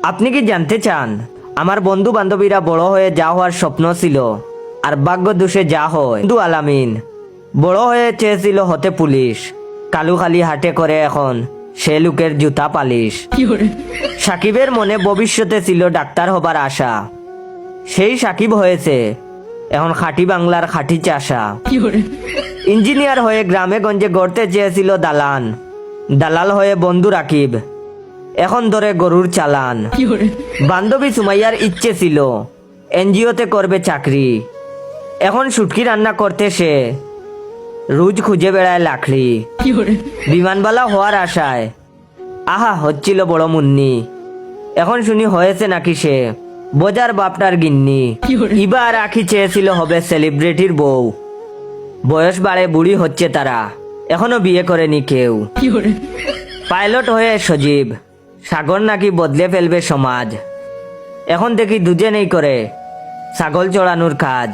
আপনি কি জানতে চান আমার বন্ধু বান্ধবীরা বড় হয়ে যা হওয়ার স্বপ্ন ছিল আর ভাগ্য দোষে যা হয়? বন্ধু আলামিন বড় হয়ে চেয়েছিল হতে পুলিশ, কালুখালি হাটে করে এখন সে লোকের জুতা পালিশ। সাকিবের মনে ভবিষ্যতে ছিল ডাক্তার হবার আশা, সেই সাকিব হয়েছে এখন খাঁটি বাংলার খাঁটি চাষা। ইঞ্জিনিয়ার হয়ে গ্রামে গঞ্জে গড়তে চেয়েছিল দালান, দালাল হয়ে বন্ধু রাকিব এখন ধরে গরুর চালান। বান্ধবী সুমাইয়ার ইচ্ছে ছিল এনজিওতে করবে চাকরি, এখন শুটকি রান্না করতে সে রোজ খুঁজে বেড়ায় লাকড়ি। বিমানবালা হওয়ার আশায় আহা হচ্ছিল বড় মুন্নি, এখন শুনি হয়েছে নাকি সে বোজার বাপটার গিন্নি। এবার আখি চেয়েছিল হবে সেলিব্রিটির বউ, বয়স বাড়ে বুড়ি হচ্ছে তারা, এখনো বিয়ে করেনি কেউ। পাইলট হয়ে সজীব সাগর নাকি বদলে ফেলবে সমাজ, এখন দেখি দুজনেই করে ছাগল চড়ানোর কাজ।